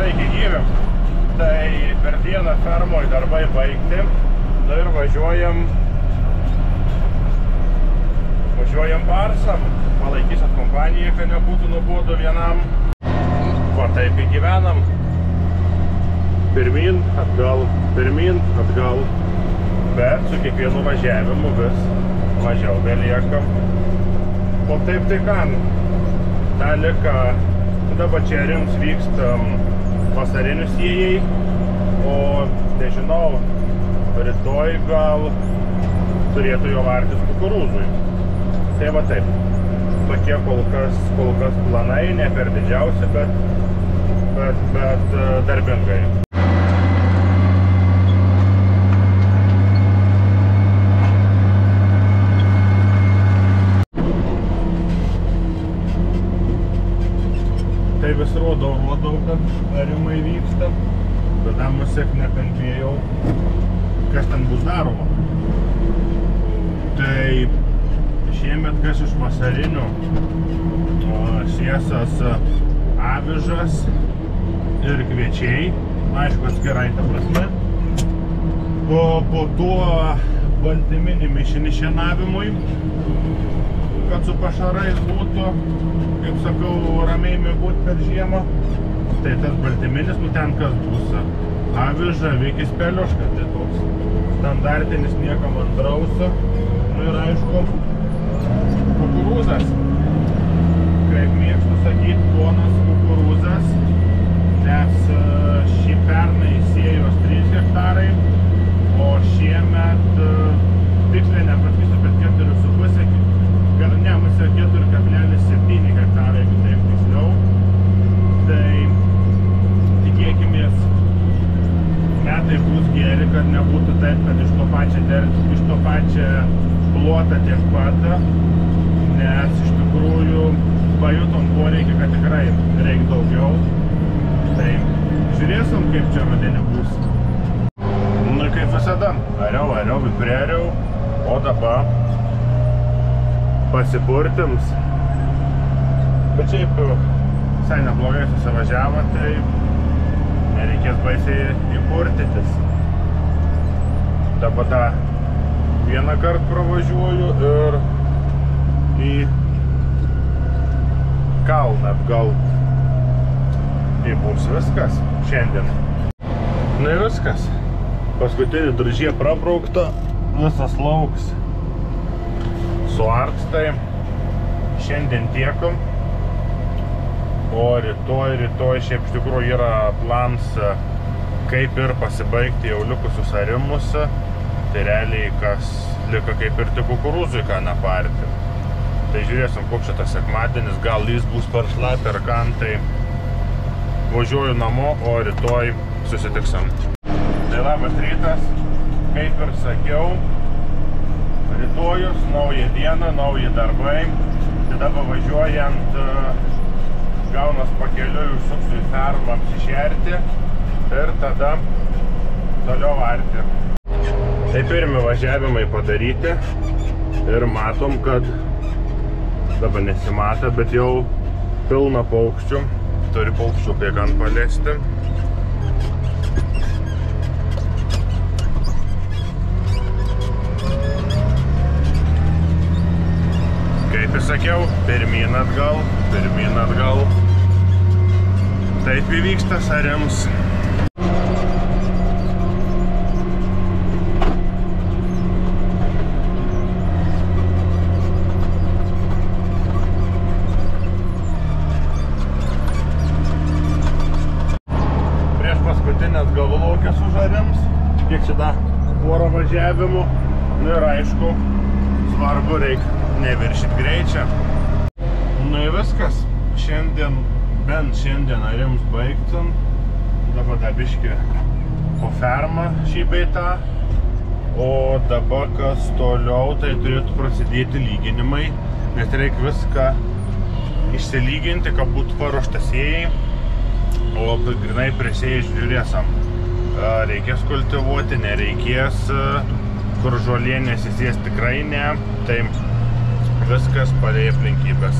Sveiki gyvi. Tai per dieną fermoje darbai baigti. Ir važiuojam parsam. Palaikysit kompaniją, kad nebūtų nuobodu vienam. Va taip įgyvenam. Pirmyn, atgal, bet su kiekvienu važiavimu vis mažiau belieka. O taip tai ką, ta lika, dabar čia rims vyksta vasarinius sėjai, o nežinau, rytoj gal turėtų jo vartis kukurūzui. Tai va taip, tokie kol kas planai, ne per didžiausi, bet darbingai. Tai vis rodau, kad arimai vyksta, bet tam musek nekalbėjau, kas ten bus daroma. Tai šiemet kas iš vasarinių sėsas avižas ir kviečiai, aišku atskirai ta prasme. Po to baltyminį mišinį šienavimui, kad su pašarais būtų, kaip sakau, ramiai mėgot per žiemą. Tai tas baltyminis, ten kas bus aviža, vikis pelioškas, tai toks standartinis, niekam andrausiu. Ir aišku, kukurūzas. Kaip mėgstu sakyti, ponas kukurūzas, nes šį pernai sėjos 3 hektarai, o šiemet tiksliai nepasakysiu, bet 4,5, ne, mūsų 4,7 hektarai, jeigu taip tiksliau. Tai tikėkimės, metai bus geri, kad nebūtų taip, kad iš to pačią plotą tiek pat, nes iš tikrųjų pajutom poreikį, kad tikrai reikia daugiau. Tai žiūrėsim, kaip čia rudenį bus. Nu, kaip visada, ariau, priariau, o dabar pasipurtims. Bet šiaip visai neblogai susivažiavo, tai nereikės baisiai įpurtytis. Dabar tą vieną kartą pravažiuoju ir į kalną atgal. Tai bus viskas šiandien. Na ir viskas. Paskutinį družė prabraukta, visas lauks suarkstai. Šiandien tiekam. O rytoj šiaip iš tikrųjų yra plans kaip ir pasibaigti jau likusius arimus. Tai realiai kas lika kaip ir tik kukurūzui ką naparti. Tai žiūrėsim, koks šitas sekmadienis, gal jis bus per šlapį ar ką, tai važiuoju namo, o rytoj susitiksim. Tai labas rytas, kaip ir sakiau, rytojus, nauja diena, nauji darbai. Tai dabar važiuojant gaunas pakeliui, užsuksiu į fermą apsišerti ir tada toliau arti. Tai pirmi važiavimai padaryti ir matom, kad dabar nesimata, bet jau pilna paukščių. Turi paukščių kai gan palesti. Kaip ir sakiau, pirmyn atgal. Taip įvyksta arims. Prieš paskutinės galvolaukės už arims. Kiek šitą porą važiavimų. Nu ir aišku, svarbu reikia neviršyti greičio. Nu ir viskas. Bent šiandien arims baigtum. Dabar dabiški po fermą šį beitą. O dabar kas toliau, tai turėtų prasidėti lyginimai. Nes reikia viską išsilyginti, kad būtų paruošta sėjai. O grinai prie sėjai žiūrėsim. Reikės kultivuoti, nereikės. Kur žolė nesisės tikrai ne. Tai viskas palei aplinkybės.